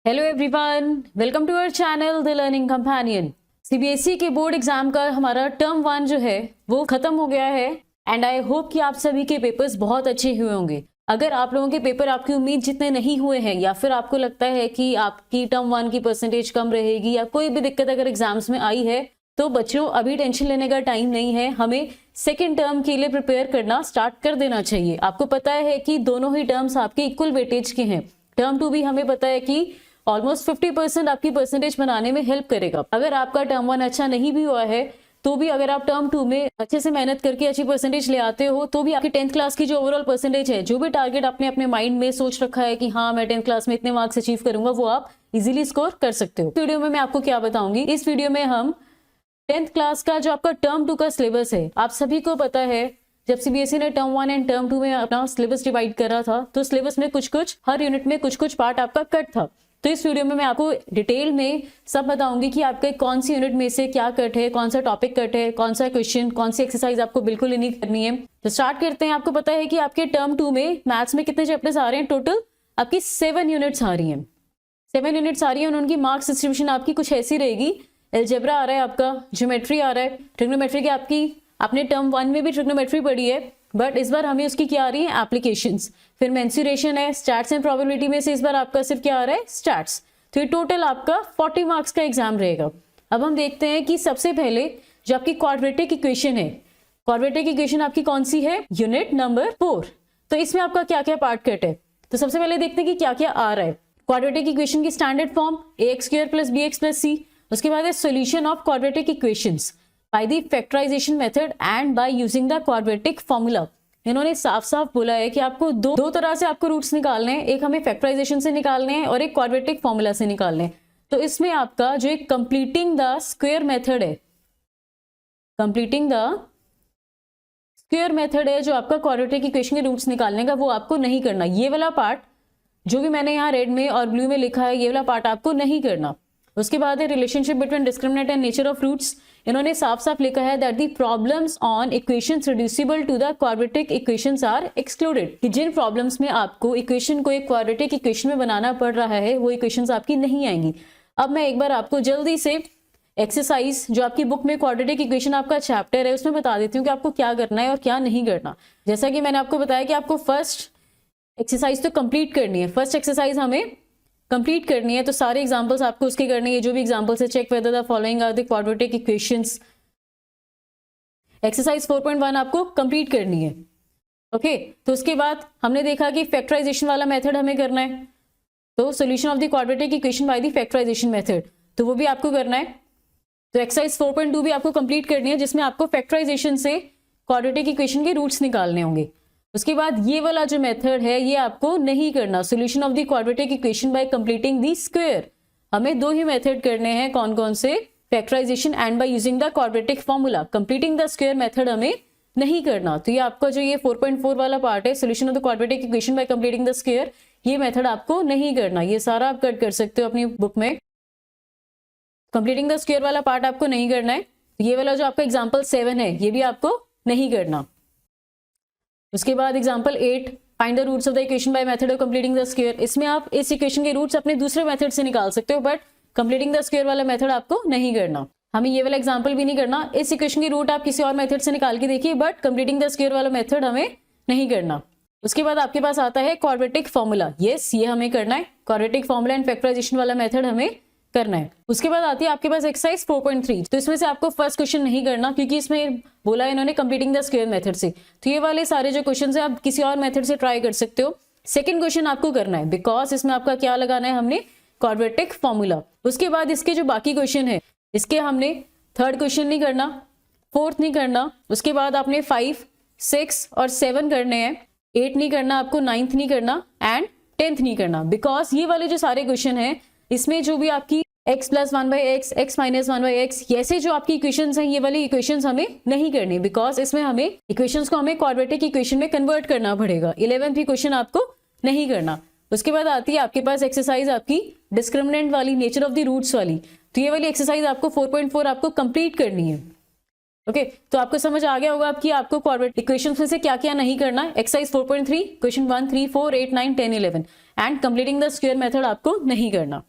Hello everyone, welcome to our channel the learning companion. CBSE के board exam का हमारा term 1 जो है वो खत्म हो गया है एंड आई होप कि आप सभी के पेपर्स बहुत अच्छे हुए होंगे। अगर आप लोगों के पेपर आपकी उम्मीद जितने नहीं हुए हैं या फिर आपको लगता है कि आपकी टर्म 1 की परसेंटेज कम रहेगी या कोई भी दिक्कत अगर एग्जाम्स में आई है, तो बच्चों अभी टेंशन लेने का टाइम नहीं है। हमें सेकेंड टर्म के लिए प्रिपेयर करना स्टार्ट कर देना चाहिए। आपको पता है कि दोनों ही टर्म्स आपके इक्वल वेटेज के हैं। टर्म 2 भी हमें पता है कि ऑलमोस्ट 50% आपकी परसेंटेज बनाने में हेल्प करेगा। अगर आपका टर्म 1 अच्छा नहीं भी हुआ है तो भी अगर आप टर्म 2 में अच्छे से मेहनत करके अच्छी परसेंटेज ले आते हो तो भी आपकी 10th क्लास की जो ओवरऑल परसेंटेज है, जो भी टारगेट आपने अपने माइंड में सोच रखा है कि हाँ मैं 10th क्लास में इतने मार्क्स अचीव करूंगा, वो आप इजीली स्कोर कर सकते हो। वीडियो में मैं आपको क्या बताऊंगी, इस वीडियो में हम 10th क्लास का जो आपका टर्म 2 का सिलेबस है, आप सभी को पता है जब सीबीएसई ने टर्म 1 एंड टर्म 2 में अपना सिलेबस डिवाइड करा था तो सिलेबस में कुछ हर यूनिट में कुछ पार्ट आपका कट था। तो इस वीडियो में मैं आपको डिटेल में सब बताऊंगी कि आपके कौन सी यूनिट में से क्या कट है, कौन सा टॉपिक कट है, कौन सा क्वेश्चन, कौन सी एक्सरसाइज आपको बिल्कुल नहीं करनी है। तो स्टार्ट करते हैं। आपको पता है कि आपके टर्म 2 में मैथ्स में कितने चैप्टर्स आ रहे हैं? टोटल आपकी 7 यूनिट्स आ रही हैं। 7 यूनिट्स आ रही है और उनकी मार्क्स डिस्ट्रीब्यूशन आपकी कुछ ऐसी रहेगी। एल्जेब्रा आ रहा है आपका, ज्योमेट्री आ रहा है, ट्रिग्नोमेट्री की आपने टर्म 1 में भी ट्रिग्नोमेट्री पढ़ी है बट इस बार हमें उसकी क्या आ रही है? एप्लीकेशंस। फिर मेंसुरेशन है, स्टैट्स एंड प्रोबेबिलिटी में से इस बार आपका सिर्फ क्या आ रहा है? स्टैट्स। तो ये टोटल आपका 40 मार्क्स का एग्जाम रहेगा। अब हम देखते हैं कि सबसे पहले जो आपकी क्वाड्रेटिक इक्वेशन है, क्वाड्रेटिक इक्वेशन आपकी कौन सी है? Unit number 4। तो इसमें आपका क्या क्या पार्ट कट है, तो सबसे पहले देखते हैं कि क्या क्या आ रहा है। क्वाड्रेटिक इक्वेशन की standard form ax² + bx + c। उसके बाद है solution of quadratic equations by the factorisation method and by using the quadratic formula. इन्होंने साफ साफ बोला है कि आपको दो तरह से आपको रूट्स निकालने हैं, एक हमें फैक्टराइजेशन से निकालने हैं और एक क्वाड्रेटिक फॉर्मूला से निकालने हैं। तो इसमें आपका जो एक कंप्लीटिंग द स्क्वायर मेथड है, कंप्लीटिंग द स्क्वायर मेथड है जो आपका क्वाड्रेटिक इक्वेशन के रूट्स निकालने का, वो आपको नहीं करना। ये वाला पार्ट जो भी मैंने यहाँ रेड में और ब्लू में लिखा है, ये वाला पार्ट आपको नहीं करना। उसके बाद है relationship between discriminant and nature of roots. इन्होंने साफ साफ लिखा है that the problems on equations reducible to the quadratic equations are excluded. कि जिन प्रॉब्लम्स में आपको इक्वेशन को एक क्वाड्रेटिक इक्वेशन में बनाना पड़ रहा है वो इक्वेशंस आपकी नहीं आएंगी। अब मैं एक बार आपको जल्दी से एक्सरसाइज जो आपकी बुक में क्वाड्रेटिक इक्वेशन आपका चैप्टर है उसमें बता देती हूँ कि आपको क्या करना है और क्या नहीं करना। जैसा कि मैंने आपको बताया कि आपको फर्स्ट एक्सरसाइज तो कंप्लीट करनी है, फर्स्ट एक्सरसाइज हमें कंप्लीट करनी है। तो सारे एग्जांपल्स आपको उसके करने हैं, जो भी एग्जांपल्स है। Check whether the following are the quadratic equations. Exercise 4.1 आपको कंप्लीट करनी है। ओके, तो उसके बाद हमने देखा कि फैक्टराइजेशन वाला मेथड हमें करना है, तो solution of the quadratic equation by the factorisation method, तो वो भी आपको करना है। तो एक्सरसाइज 4.2 भी आपको कंप्लीट करनी है जिसमें आपको फैक्टराइजेशन से क्वाड्रेटिक इक्वेशन के रूट्स निकालने होंगे। उसके बाद ये वाला जो मेथड है ये आपको नहीं करना, solution of the quadratic equation by completing the square. हमें दो ही मेथड करने हैं, कौन कौन से? Factorisation and by using the quadratic formula. Completing the square method हमें नहीं करना। तो ये आपका जो ये 4.4 वाला पार्ट है, solution of the quadratic equation by completing the square, ये मेथड आपको नहीं करना। ये सारा आप कट कर सकते हो अपनी बुक में। कंप्लीटिंग द स्क्वायर वाला पार्ट आपको नहीं करना है। ये वाला जो आपका एग्जाम्पल 7 है ये भी आपको नहीं करना। उसके बाद example 8, find the roots of the equation by method of completing the square. इसमें आप इस इक्वेशन के रूट्स अपने दूसरे मेथड से निकाल सकते हो बट कंप्लीटिंग द स्क्वायर वाला मेथड आपको नहीं करना। हमें ये वाला एग्जांपल भी नहीं करना। इस इक्वेशन के रूट आप किसी और मेथड से निकाल के देखिए बट कंप्लीटिंग द स्क्वायर वाला मेथड हमें नहीं करना। उसके बाद आपके पास आता है क्वाड्रेटिक फॉर्मूला। यस, ये हमें करना है। क्वाड्रेटिक फॉर्मूला एंड फैक्टराइजेशन वाला मेथड हमें करना है। उसके बाद आती है आपके पास एक्सरसाइज 4.3। तो इसमें से आपको फर्स्ट क्वेश्चन नहीं करना क्योंकि इसमें बोला है इन्होंने कंप्लीटिंग द स्क्वायर मेथड से। तो ये वाले सारे जो क्वेश्चन है आप किसी और मेथड से ट्राई कर सकते हो। सेकंड क्वेश्चन आपको करना है बिकॉज इसमें आपका क्या लगाना है? हमने क्वाड्रेटिक फॉर्मूला। उसके बाद इसके जो बाकी क्वेश्चन है इसके हमने थर्ड क्वेश्चन नहीं करना, फोर्थ नहीं करना। उसके बाद आपने 5, 6 और 7 करने हैं। 8 नहीं करना आपको, 9th नहीं करना एंड 10th नहीं करना। बिकॉज ये वाले जो सारे क्वेश्चन है इसमें जो भी आपकी x + 1/x, x - 1/x, ऐसे जो आपकी इक्वेशंस हैं ये वाली इक्वेशंस हमें नहीं करनी बिकॉज इसमें हमें इक्वेशंस को हमें क्वाड्रेटिक इक्वेशन में कन्वर्ट करना पड़ेगा। 11th भी क्वेश्चन आपको नहीं करना। उसके बाद आती है आपके पास एक्सरसाइज आपकी डिस्क्रिमिनेंट वाली, नेचर ऑफ द रूट्स वाली। तो ये वाली एक्सरसाइज आपको 4.4 आपको कंप्लीट करनी है। ओके, तो आपको समझ आ गया होगा कि आपको क्वाड्रेटिक इक्वेशंस में से क्या क्या नहीं करना है। Exercise 4.3 question 1, 3, 4, 8, 9, 10, 11 and completing the square method आपको नहीं करना।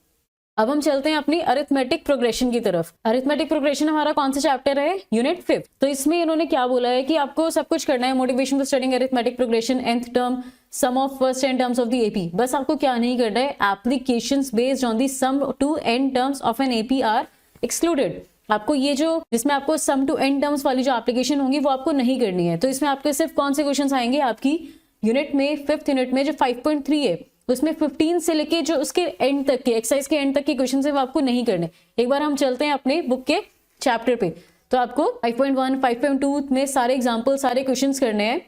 अब हम चलते हैं अपनी अरिथमेटिक प्रोग्रेशन की तरफ। अरिथमेटिक प्रोग्रेशन हमारा कौन सा चैप्टर है? यूनिट 5। तो इसमें इन्होंने क्या बोला है कि आपको सब कुछ करना है। Motivation for studying arithmetic progression, nth term, sum of first n terms of the AP. बस आपको क्या नहीं करना है, applications based on the sum to n terms of an AP are excluded. आपको ये जो जिसमें आपको सम टू n टर्म्स वाली जो एप्लीकेशन होंगी वो आपको नहीं करनी है। तो इसमें आपके सिर्फ कौन से क्वेश्चन आएंगे? आपकी यूनिट में 5th यूनिट में जो 5.3 है उसमें 15 से लेके जो उसके एंड तक के एक्सरसाइज के एंड तक के क्वेश्चन है वो आपको नहीं करने। एक बार हम चलते हैं अपने बुक के चैप्टर पे। तो आपको 5.1, 5.2 में सारे एग्जांपल, सारे क्वेश्चंस करने हैं।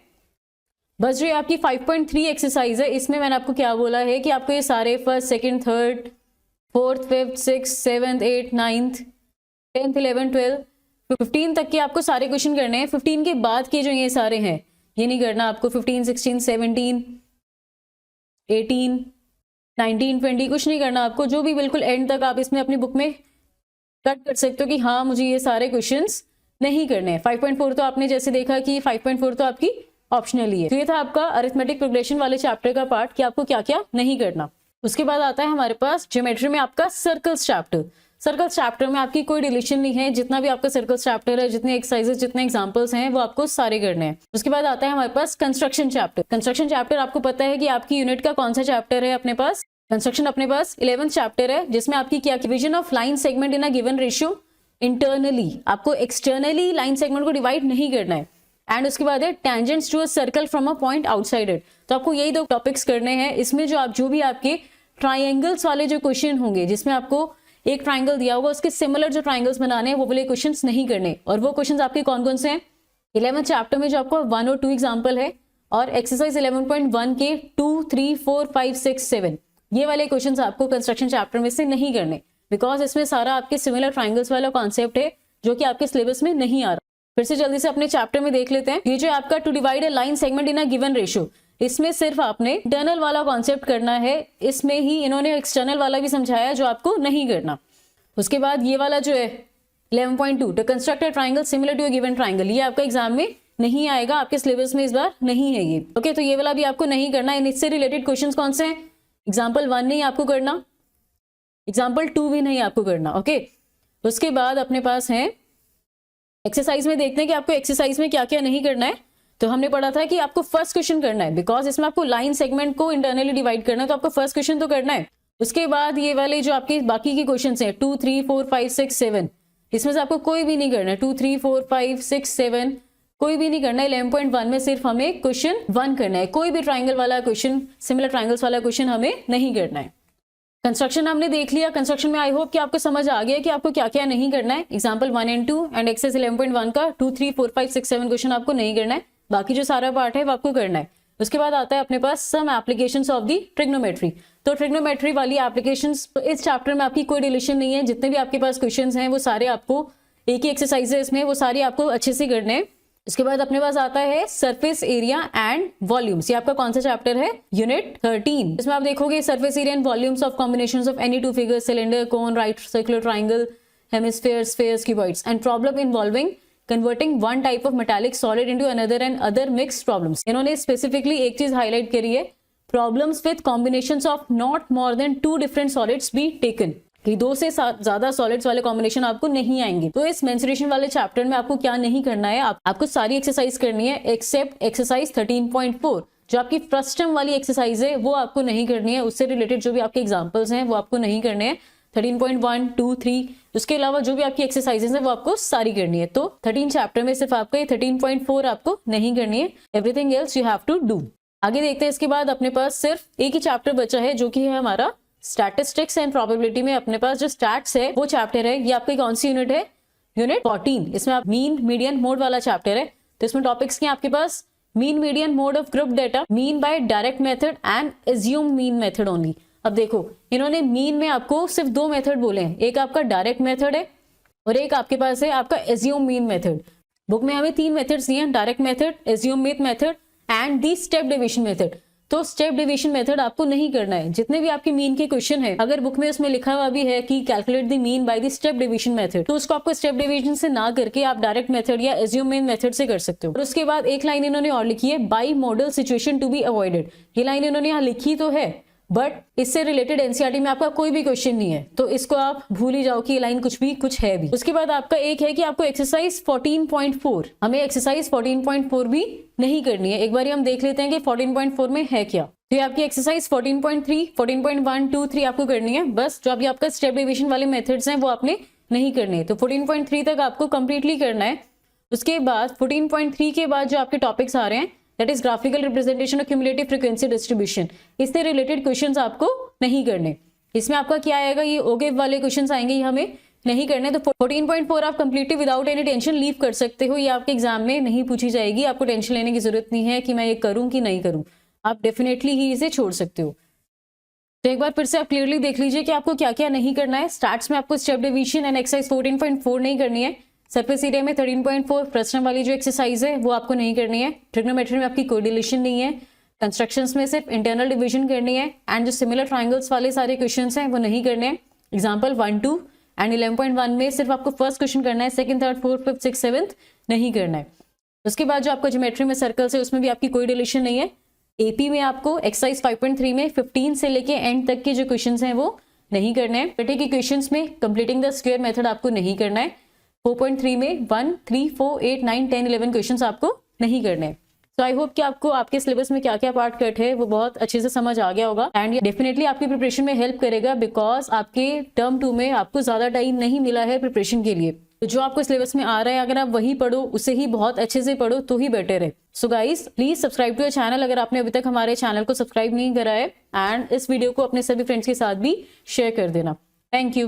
बस जो आपकी 5.3 एक्सरसाइज है इसमें मैंने आपको क्या बोला है कि आपको ये सारे first, second, third, fourth, fifth, six, seventh, 8th, 9th, 10th, 11th, 12th, 15 तक के आपको सारे क्वेश्चन करने हैं। 15 के बाद के जो ये सारे हैं ये नहीं करना आपको। 15, 16, 17, 18, 19, 20 कुछ नहीं करना आपको। जो भी बिल्कुल एंड तक आप इसमें अपनी बुक में कट कर सकते हो कि हाँ मुझे ये सारे क्वेश्चंस नहीं करने हैं। 5.4 तो आपने जैसे देखा कि 5.4 तो आपकी ऑप्शनल ही है। तो ये था आपका अरिथमेटिक प्रोग्रेशन वाले चैप्टर का पार्ट कि आपको क्या क्या नहीं करना। उसके बाद आता है हमारे पास ज्योमेट्री में आपका सर्कल्स चैप्टर। सर्कल्स चैप्टर में आपकी कोई रिलेशन नहीं है। जितना भी आपका सर्कल्स चैप्टर है, जितने एक्सरसाइजेस, जितने एग्जांपल्स हैं वो आपको सारे करने हैं। उसके बाद आता है हमारे पास कंस्ट्रक्शन चैप्टर। कंस्ट्रक्शन चैप्टर आपको पता है कि आपकी यूनिट का कौन सा चैप्टर है अपने पास? कंस्ट्रक्शन अपने पास 11th चैप्टर है, जिसमें आपकी क्या division of line segment in a given ratio internally. आपको एक्सटर्नली लाइन सेगमेंट को डिवाइड नहीं करना है। एंड उसके बाद है tangents to a circle from a point outside it. तो आपको यही दो टॉपिक्स करने हैं। इसमें जो भी आपके ट्राइंगल्स वाले जो क्वेश्चन होंगे, जिसमें आपको एक ट्राइंगल दिया होगा उसके सिमिलर जो ट्राइंगल्स बनाने हैं वो वाले क्वेश्चंस नहीं करने। और वो क्वेश्चंस आपके कौन कौन से हैं? 11th चैप्टर में जो आपको 1 और 2 एग्जांपल है, और एक्सरसाइज 11.1 के 2, 3, 4, 5, 6, 7 ये वाले क्वेश्चंस आपको कंस्ट्रक्शन चैप्टर में से नहीं करने, बिकॉज इसमें सारा आपके सिमिलर ट्राइंगल्स वाला कॉन्सेप्ट है जो कि आपके सिलेबस में नहीं आ रहा। फिर से जल्दी से अपने चैप्टर में देख लेते हैं। ये जो आपका to divide a line segment in a given ratio, इसमें सिर्फ आपने इंटरनल वाला कॉन्सेप्ट करना है। इसमें ही इन्होंने एक्सटर्नल वाला भी समझाया जो आपको नहीं करना। उसके बाद ये वाला जो है 11.2 to construct a triangle similar to a given triangle, ये आपका एग्जाम में नहीं आएगा, आपके सिलेबस में इस बार नहीं है ये। ओके, तो ये वाला भी आपको नहीं करना है। इससे रिलेटेड क्वेश्चंस कौन से हैं? एग्जाम्पल 1 नहीं आपको करना, एग्जाम्पल 2 भी नहीं आपको करना। ओके, उसके बाद अपने पास है एक्सरसाइज में देखते हैं कि आपको एक्सरसाइज में क्या क्या नहीं करना है। तो हमने पढ़ा था कि आपको फर्स्ट क्वेश्चन करना है, बिकॉज इसमें आपको लाइन सेगमेंट को इंटरनली डिवाइड करना है, तो आपको फर्स्ट क्वेश्चन तो करना है। उसके बाद ये वाले जो आपके बाकी के क्वेश्चन हैं 2, 3, 4, 5, 6, 7, इसमें से आपको कोई भी नहीं करना है। 2, 3, 4, 5, 6, 7 कोई भी नहीं करना है। 11.1 में सिर्फ हमें क्वेश्चन 1 करना है। कोई भी ट्राइंगल वाला क्वेश्चन, सिमिलर ट्राइंगल्स वाला क्वेश्चन हमें नहीं करना है। कंस्ट्रक्शन हमने देख लिया। कंस्ट्रक्शन में आई होप कि आपको समझ आ गया कि आपको क्या क्या नहीं करना है। एग्जाम्पल 1 and 2 एंड एक्सरसाइज 11.1 का 2, 3, 4, 5, 6, 7 क्वेश्चन आपको नहीं करना है। बाकी जो सारा पार्ट है वो आपको करना है। उसके बाद आता है अपने पास some applications of the trigonometry. तो ट्रिग्नोमेट्री वाली एप्लीकेशंस, तो इस चैप्टर में आपकी कोई रिलेशन नहीं है। जितने भी आपके पास क्वेश्चंस हैं वो सारे आपको एक ही एक्सरसाइज है इसमें, वो सारे आपको अच्छे से करने हैं। उसके बाद अपने पास आता है सरफेस एरिया एंड वॉल्यूम्स। ये आपका कौन सा चैप्टर है? यूनिट 13। इसमें आप देखोगे surface area and volumes of combinations of any two figures, cylinder, cone, right circular triangle, hemisphere, spheres, cuboids and problem involving converting one type of metallic solid into another and other mixed problems. इन्होंने specifically एक चीज highlight करी है, problems with combinations of not more than 2 different solids be taken, कि 2 से ज्यादा solids वाले combination आपको नहीं आएंगे। तो इस मेंसुरेशन वाले चैप्टर में आपको क्या नहीं करना है? आपको सारी एक्सरसाइज करनी है एक्सेप्ट एक्सरसाइज 13.4। जो आपकी फर्स्ट टर्म वाली एक्सरसाइज है वो आपको नहीं करनी है। उससे रिलेटेड जो भी आपके एग्जांपल्स हैं वो आपको नहीं करने हैं। 13.1, 2, 3 उसके अलावा जो भी आपकी एक्सरसाइजेस है वो आपको सारी करनी है। तो 13 चैप्टर में सिर्फ आपको ये 13.4 आपको नहीं करनी है। Everything else you have to do. आगे देखते हैं। इसके बाद अपने पास सिर्फ एक ही चैप्टर बचा है जो कि है हमारा स्टैटिस्टिक्स एंड प्रोबेबिलिटी में अपने पास जो स्टैट्स है वो चैप्टर है। ये आपकी कौन सी यूनिट है? यूनिट 14। इसमें आप मीन, मीडियन, मोड वाला चैप्टर है। तो इसमें टॉपिक्स क्या आपके पास? Mean, median, mode of group data, mean by direct method and assume mean method only. अब देखो इन्होंने मीन में आपको सिर्फ 2 मेथड बोले हैं, एक आपका डायरेक्ट मेथड है और एक आपके पास है आपका एज्यूम मीन मेथड। बुक में हमें 3 मेथड्स दिए हैं, direct method, assume mean method and the step division method. तो स्टेप डिविजन मेथड आपको नहीं करना है। जितने भी आपके मीन के क्वेश्चन है, अगर बुक में उसमें लिखा हुआ भी है कि calculate the mean by the step division method, तो उसको आपको स्टेप डिविजन से ना करके आप डायरेक्ट मेथड या एज्यूम मीन मेथड से कर सकते हो। और उसके बाद एक लाइन इन्होंने और लिखी है, bimodal situation to be avoided. ये लाइन इन्होंने यहाँ लिखी तो है बट इससे रिलेटेड एनसीईआरटी में आपका कोई भी क्वेश्चन नहीं है, तो इसको आप भूल ही जाओ कि ये लाइन कुछ है भी। उसके बाद आपका एक है कि आपको एक्सरसाइज 14.4, हमें एक्सरसाइज 14.4 भी नहीं करनी है। एक बार हम देख लेते हैं कि 14.4 में है क्या। तो ये आपकी एक्सरसाइज 14.3, 14.1, 2, 3 आपको करनी है। बस जो अभी आपका स्टेप डेविएशन वाले मेथड्स हैं वो आपने नहीं करने, तो 14.3 तक आपको कंप्लीटली करना है। उसके बाद 14.3 के बाद जो आपके टॉपिक्स आ रहे हैं, that is graphical representation of cumulative frequency distribution, इससे रिलेटेड क्वेश्चंस आपको नहीं करने। इसमें आपका क्या आएगा, ये ओगिव वाले क्वेश्चंस आएंगे, ये हमें नहीं करने। तो 14.4 आप completely without any tension leave कर सकते हो, ये आपके एग्जाम में नहीं पूछी जाएगी, आपको टेंशन लेने की जरूरत नहीं है कि मैं ये करूं कि नहीं करूं, आप डेफिनेटली ही इसे छोड़ सकते हो। तो एक बार फिर से आप क्लियरली देख लीजिए कि आपको क्या क्या नहीं करना है। स्टार्ट्स में आपको स्टेप डिवीजन एंड एक्सरसाइज 14.4 नहीं करनी है। सरफेस एरिया में 13.4 प्रश्न वाली जो एक्सरसाइज है वो आपको नहीं करनी है। ट्रिग्नोमेट्री में आपकी कोई डिलीशन नहीं है। कंस्ट्रक्शंस में सिर्फ इंटरनल डिवीजन करनी है एंड जो सिमिलर ट्राइंगल्स वाले सारे क्वेश्चंस हैं वो नहीं करने हैं। एग्जांपल 1, 2 एंड 11.1 में सिर्फ आपको फर्स्ट क्वेश्चन करना है, second, third, fourth, fifth, six, seventh नहीं करना है। उसके बाद जो आपका ज्योमेट्री में सर्कल्स है उसमें भी आपकी कोई डिलीशन नहीं है। एपी में आपको एक्सरसाइज 5.3 में 15 से लेके एंड तक के जो क्वेश्चंस हैं वो नहीं करने हैं। बेटे के क्वेश्चंस में कंप्लीटिंग द स्क्वायर मेथड आपको नहीं करना है। 4.3 में 1, 3, 4, 8, 9, 10, 11 क्वेश्चंस आपको नहीं करने हैं। तो आई होप कि आपको आपके सिलेबस में क्या क्या पार्ट कट है वो बहुत अच्छे से समझ आ गया होगा एंड डेफिनेटली आपकी प्रिपरेशन में हेल्प करेगा, बिकॉज आपके टर्म 2 में आपको ज्यादा टाइम नहीं मिला है प्रिपरेशन के लिए। तो जो आपको सिलेबस में आ रहा है अगर आप वही पढ़ो, उसे ही बहुत अच्छे से पढ़ो तो ही बेटर है। So guys please subscribe to our channel अगर आपने अभी तक हमारे चैनल को सब्सक्राइब नहीं करा है, एंड इस वीडियो को अपने सभी फ्रेंड्स के साथ भी शेयर कर देना। Thank you.